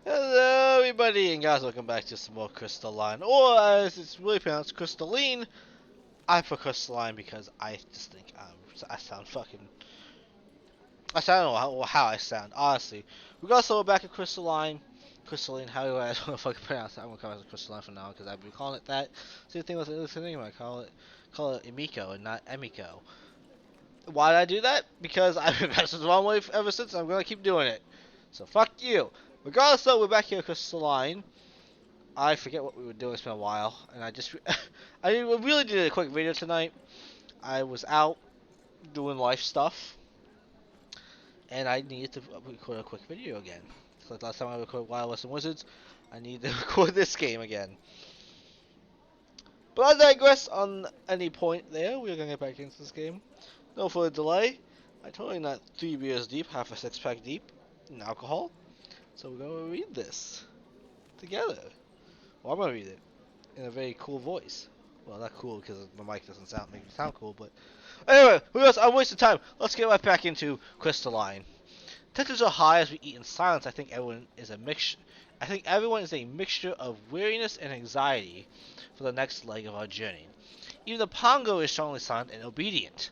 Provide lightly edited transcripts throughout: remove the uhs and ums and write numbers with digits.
Hello everybody and guys, welcome back to some more Crystalline, or as it's really pronounced, Crystalline. I put Crystalline because I just think I sound fucking, I don't know how I sound, honestly. Regardless, we're back at Crystalline, however I don't know if I can pronounce it. I'm gonna call it Crystalline for now because I've been calling it that. Same thing with the thing, I call it Emiko and not Emiko. Why did I do that? Because I've been passing the wrong way ever since. I'm gonna keep doing it. So fuck you. Regardless, though, we're back here at Crystalline. I forget what we were doing. It's been a while, and I really did a quick video tonight. I was out doing life stuff, and I needed to record a quick video again. So last time I recorded Wild West and Wizards, I need to record this game again. But I digress on any point there. We're gonna get back into this game. No further delay. I'm totally not 3 beers deep, half a 6-pack deep in alcohol. So we're gonna read this together. Well, I'm gonna read it in a very cool voice. Well, not cool because my mic doesn't make me sound cool, but anyway, I'm wasting time. Let's get right back into Crystalline. Tensions are high as we eat in silence. I think everyone is a mixture of weariness and anxiety for the next leg of our journey. Even the Pongo is strongly silent and obedient.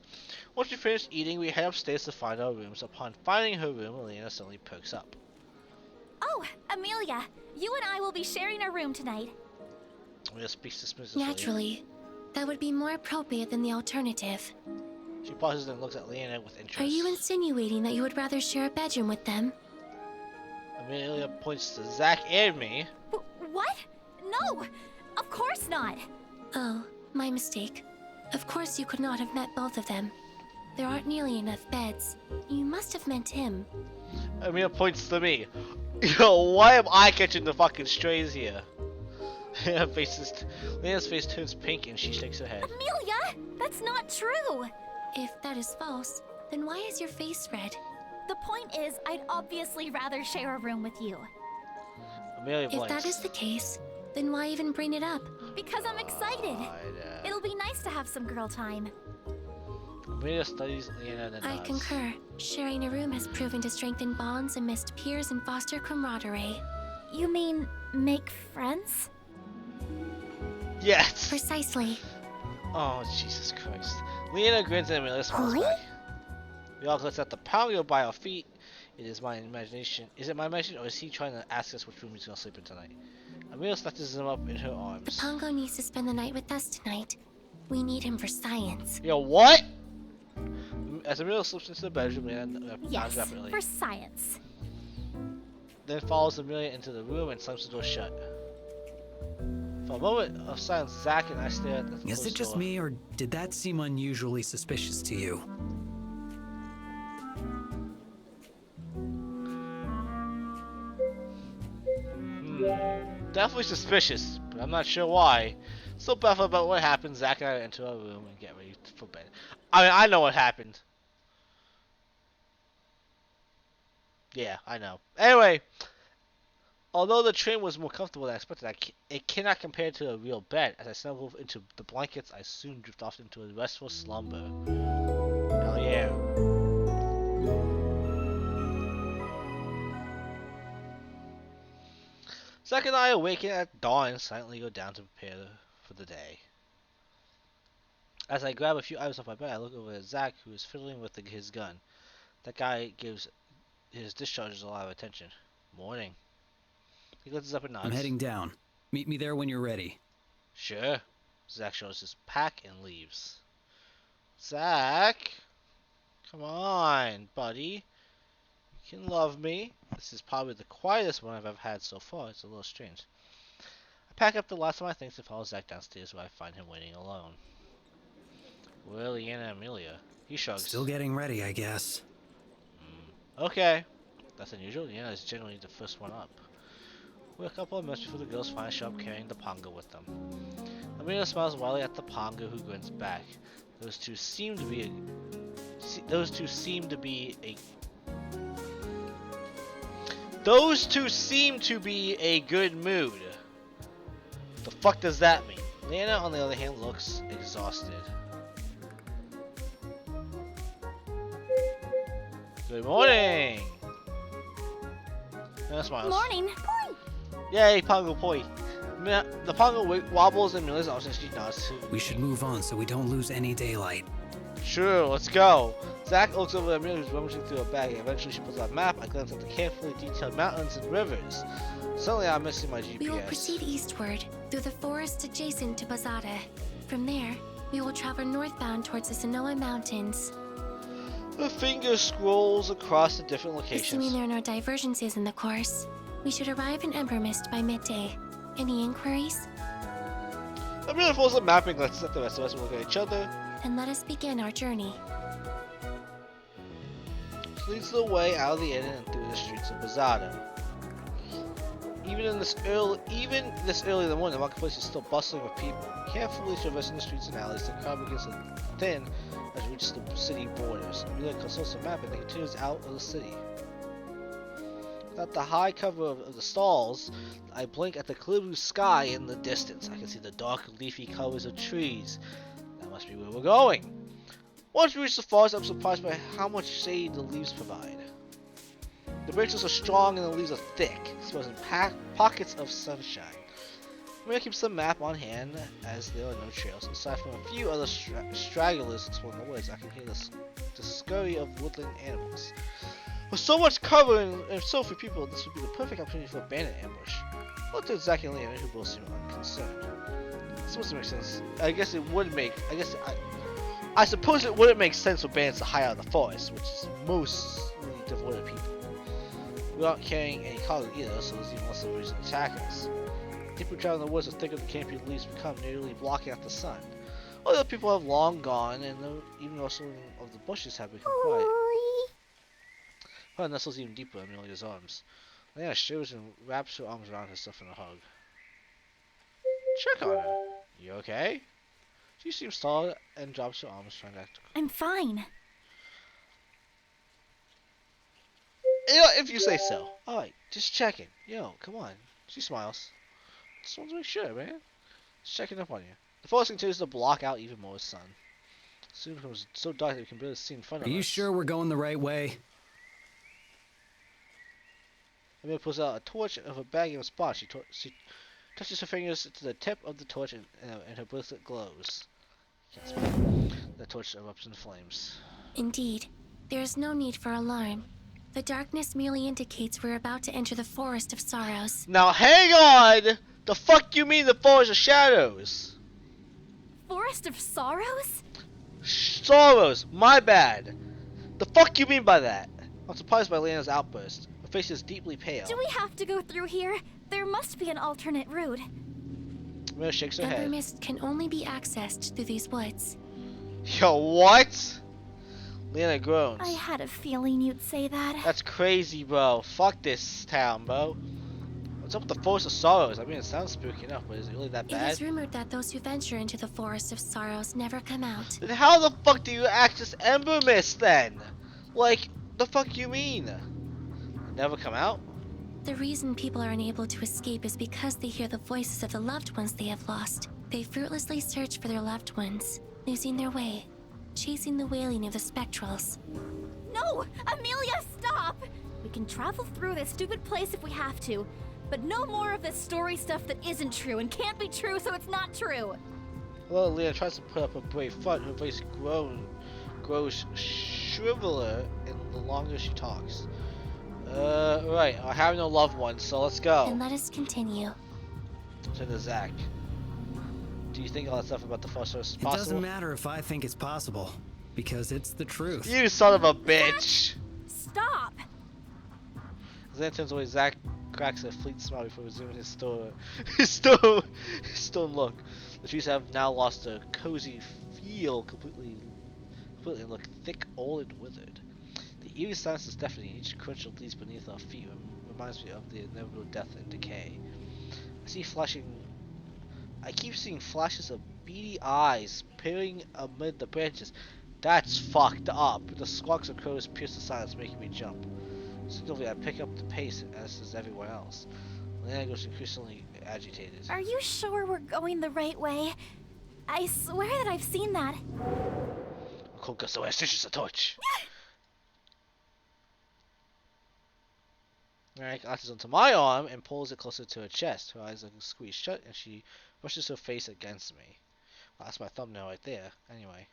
Once we finish eating, we head upstairs to find our rooms. Upon finding her room, Elena suddenly perks up. Oh, Amelia, you and I will be sharing a room tonight. Amelia speaks dismissively. Naturally. That would be more appropriate than the alternative. She pauses and looks at Leona with interest. Are you insinuating that you would rather share a bedroom with them? Amelia points to Zach and me. What? No, of course not. Oh, my mistake. Of course you could not have met both of them. There aren't nearly enough beds. You must have meant him. Amelia points to me. Yo, why am I catching the fucking strays here? Lena's face turns pink and she shakes her head. Amelia, that's not true. If that is false, then why is your face red? The point is, I'd obviously rather share a room with you. Amelia blinks. If that is the case, then why even bring it up? Because I'm excited. It'll be nice to have some girl time. Amelia studies Lena and then I nods. concur. Sharing a room has proven to strengthen bonds amidst peers and foster camaraderie. You mean make friends? Yes! Precisely. Oh, Jesus Christ. Lena grins and Amelia smiles back. We all glance at the Pongo by our feet. Is it my imagination, or is he trying to ask us which room he's gonna sleep in tonight? Amelia snatches him up in her arms. The Pongo needs to spend the night with us tonight. We need him for science. Yo, what? As Amelia slips into the bedroom, Lena Yes, rapidly. for science. Then follows Amelia into the room and slams the door shut. For a moment of silence, Zach and I stare at the Is it just door. me, or did that seem unusually suspicious to you? Definitely suspicious, but I'm not sure why. Still baffled about what happened, Zach and I enter our room and get ready for bed. I mean, I know what happened. Yeah, I know. Anyway, although the train was more comfortable than I expected, it cannot compare to a real bed. As I snuggle into the blankets, I soon drift off into a restful slumber. Hell yeah. Zack and I awaken at dawn and silently go down to prepare for the day. As I grab a few items off my bed, I look over at Zack, who is fiddling with his gun. That guy gives his discharges a lot of attention. Morning. He glances up and nods. I'm heading down. Meet me there when you're ready. Sure. Zack shows his pack and leaves. Zack! Come on, buddy. You can love me. This is probably the quietest one I've ever had so far. It's a little strange. I pack up the last of my things and follow Zack downstairs where I find him waiting alone. Where are Leanna and Amelia? He shrugs. Still getting ready, I guess. Okay. That's unusual. Leanna is generally the first one up. We're a couple of minutes before the girls finally show up carrying the Pongo with them. Amelia smiles wildly at the Pongo, who grins back. Those two seem to be a good mood. The fuck does that mean? Lena, on the other hand, looks exhausted. Good morning! Lena smiles. Morning. Yay, Pongo Poi. The Pongo wobbles and Mila's also she nods too. We should move on so we don't lose any daylight. Sure, let's go. Zach looks over at Amelia who's rummaging through a bag. Eventually she pulls out a map. I glance at the carefully detailed mountains and rivers. Suddenly I'm missing my GPS. We will proceed eastward through the forest adjacent to Bazada. From there, we will travel northbound towards the Sonoa Mountains. The finger scrolls across the different locations. Assuming there are no divergences in the course, we should arrive in Ember Mist by midday. Any inquiries? Amelia pulls the map and glances at the rest of us. We look at each other. Then let us begin our journey. She leads the way out of the inn and through the streets of Bazada. Even this early in the morning, the marketplace is still bustling with people. Carefully traversing the streets and alleys, the crowd begins to thin as it reaches the city borders. Amelia consults the map and then continues out of the city. Without the high cover of the stalls, I blink at the clear blue sky in the distance. I can see the dark leafy colors of trees. That must be where we're going. Once we reach the forest, I'm surprised by how much shade the leaves provide. The branches are strong and the leaves are thick, exposing pockets of sunshine. Amelia keeps the map on hand as there are no trails. Aside from a few other stragglers exploring the woods, I can hear the scurry of woodland animals. With so much cover and so few people, this would be the perfect opportunity for a bandit ambush. I looked at Zach and Leon, who both seem unconcerned. This supposed to make sense. I guess it would make. I suppose it wouldn't make sense for bandits to hide out in the forest, which is mostly devoid of people. We aren't carrying any cargo either, so there's even less of a reason to attack us. Deeper travel in the woods, the thicker the canopy leaves become, nearly blocking out the sun. Other people have long gone, and even though some of the bushes have become quiet. Her nestles even deeper in Amelia's arms. Leanna shivers and wraps her arms around herself in a hug. Check on her. You okay? She seems tired and drops her arms, trying to act. I'm fine. If you say so. Alright, just checking. Yo, come on. She smiles. Just want to make sure, man. Just checking up on you. The forest continues to block out even more sun. Soon it becomes so dark that we can barely see in front of us. Are you sure we're going the right way? Amelia pulls out a torch of a bag in a spot. She touches her fingers to the tip of the torch and her bracelet glows. The torch erupts in flames. Indeed, there is no need for alarm. The darkness merely indicates we're about to enter the Forest of Sorrows. Now hang on! The fuck you mean the Forest of Shadows? Forest of Sorrows? Sorrows, my bad. The fuck you mean by that? I'm surprised by Leanna's outburst. Her face is deeply pale. Do we have to go through here? There must be an alternate route. Amelia shakes her Ember head. Mist can only be accessed through these woods. Yo, what? Leanna groans. I had a feeling you'd say that. That's crazy, bro. Fuck this town, bro. What's up with the Forest of Sorrows? I mean, it sounds spooky enough, but is it really that It bad? is rumored that those who venture into the Forest of Sorrows never come out. Then how the fuck do you access Ember Mist then? Like, the fuck you mean? Never come out? The reason people are unable to escape is because they hear the voices of the loved ones they have lost. They fruitlessly search for their loved ones, losing their way, chasing the wailing of the spectrals. No! Amelia, stop! We can travel through this stupid place if we have to, but no more of this story stuff that isn't true and can't be true, so it's not true. Well, Leanna tries to put up a brave front. Her voice grows shriveler the longer she talks. Right. I have no loved ones, so let's go. And let us continue. To the Zach. Do you think all that stuff about the Forest is It possible? doesn't matter if I think it's possible, because it's the truth. You son of a bitch! Stop! As Leanna turns away, Zach cracks a fleet smile before resuming his stone look. The trees have now lost their cozy feel completely and look thick, old, and withered. The eerie silence is deafening. Each crunch of leaves beneath our feet reminds me of the inevitable death and decay. I keep seeing flashes of beady eyes peering amid the branches. That's fucked up. The squawks of crows pierce the silence, making me jump. Suddenly, I pick up the pace, as does everyone else. Leanna goes increasingly agitated. Are you sure we're going the right way? I swear that I've seen that. Kolka so stitches a torch. Alright, glances onto my arm and pulls it closer to her chest. Her eyes are squeezed shut and she brushes her face against me. Well, that's my thumbnail right there. Anyway.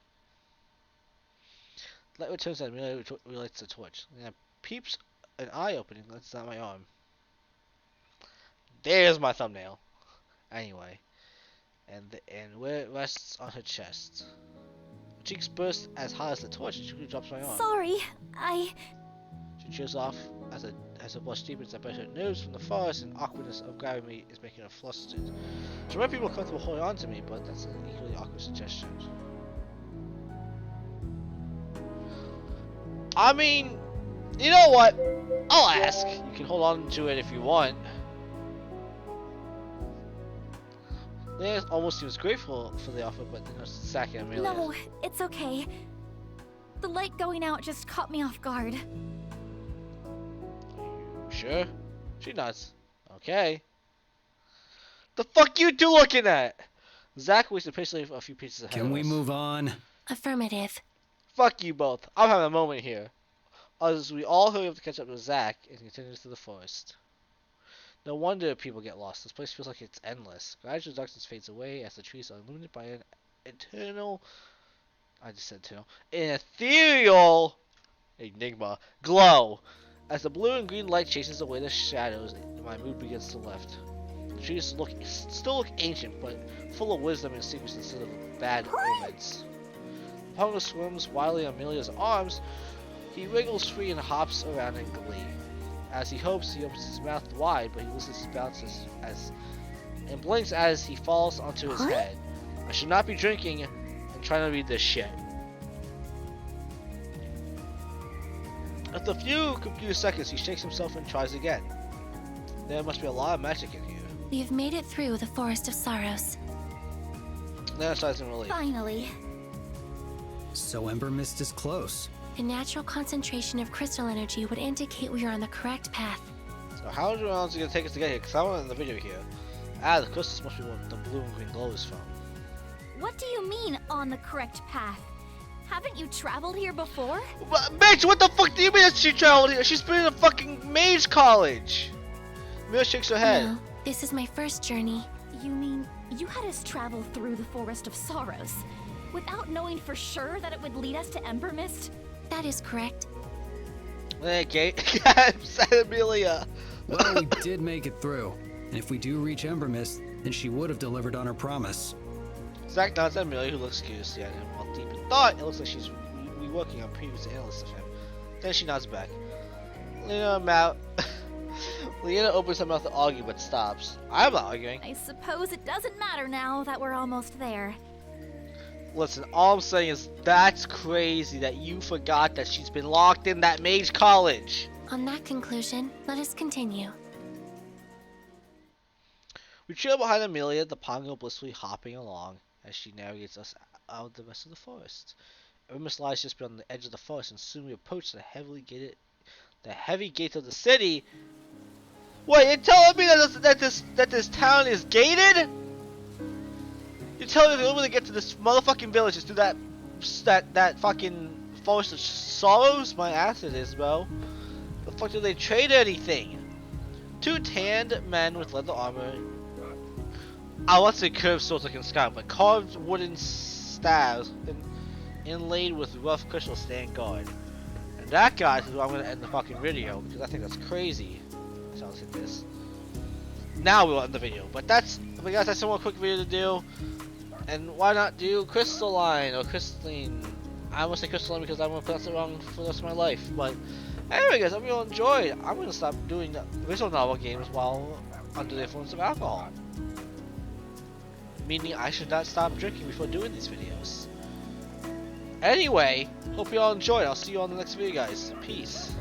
Light returns and immediately relights the torch. And peeps an eye opening. That's not my arm. There's my thumbnail. Anyway. And where it rests on her chest. Her cheeks burst as hot as the torch and she drops my arm. Sorry, She cheers off as her blush deepens. I bet her nerves from the forest and awkwardness of grabbing me is making her flustered. She might be more comfortable holding on to me, but that's an equally awkward suggestion. I mean, you know what? I'll ask. You can hold on to it if you want. Leia almost seems grateful for the offer, but then Zach and Amelia. no, it's okay. The light going out just caught me off guard. Sure? She nods. Okay. The fuck you two looking at? Zach waits patiently for a few pieces ahead of us. Can we move on? Affirmative. Fuck you both. I'm having a moment here. As we all hurry up to catch up with Zach and continue through the forest. No wonder people get lost. This place feels like it's endless. Gradual darkness fades away as the trees are illuminated by an eternal... I just said eternal. An ethereal... enigma. Glow. As the blue and green light chases away the shadows, my mood begins to lift. The trees still look ancient, but full of wisdom and secrets instead of bad omens. Pongo swims wildly on Amelia's arms. He wriggles free and hops around in glee. As he hopes, he opens his mouth wide, but he loses his bounces and blinks as he falls onto his head. I should not be drinking and trying to read this shit. After a few confused seconds, he shakes himself and tries again. There must be a lot of magic in here. We have made it through the Forest of Sorrows. Then sighs in relief. Finally. So Ember Mist is close. A natural concentration of crystal energy would indicate we are on the correct path. So how long is it going to take us to get here? Because I want in the video here. The crystals must be where the blue and green glow is from. What do you mean, on the correct path? Haven't you traveled here before? Bitch, what the fuck do you mean that she traveled here? She's been in a fucking mage college. Mia shakes her head. No, this is my first journey. You mean you had us travel through the Forest of Sorrows without knowing for sure that it would lead us to Ember Mist? That is correct. Okay, said Amelia. Well, we did make it through. And if we do reach Ember Mist, then she would have delivered on her promise. Zach nods at Amelia, who looks curiously at him. While deep in thought, it looks like she's reworking on previous analysis of him. Then she nods back. Leanna opens her mouth to argue, but stops. I'm not arguing. I suppose it doesn't matter now that we're almost there. Listen, all I'm saying is that's crazy that you forgot that she's been locked in that mage college. On that conclusion, let us continue. We trail behind Amelia, the Pongo blissfully hopping along as she navigates us out of the rest of the forest. Ember lies just beyond the edge of the forest, and soon we approach the heavy gate of the city. Wait, you're telling me that this town is gated? You're telling me the only way to get to this motherfucking village is through that fucking Forest of Sorrows? My ass it is, bro. The fuck do they trade anything? Two tanned men with leather armor. I want to say curved swords like in Sky, but carved wooden staves inlaid with rough crystal stand guard. And that guy is who I'm gonna end the fucking video because I think that's crazy. Sounds like this. Now we'll end the video, but guys, that's a more quick video to do. And why not do Crystalline or Crystalline? I almost say Crystalline because I'm gonna pronounce it wrong for the rest of my life. But anyway, guys, I hope you all enjoyed. I'm gonna stop doing the visual novel games while under the influence of alcohol. Meaning I should not stop drinking before doing these videos. Anyway, hope you all enjoyed. I'll see you on the next video, guys. Peace.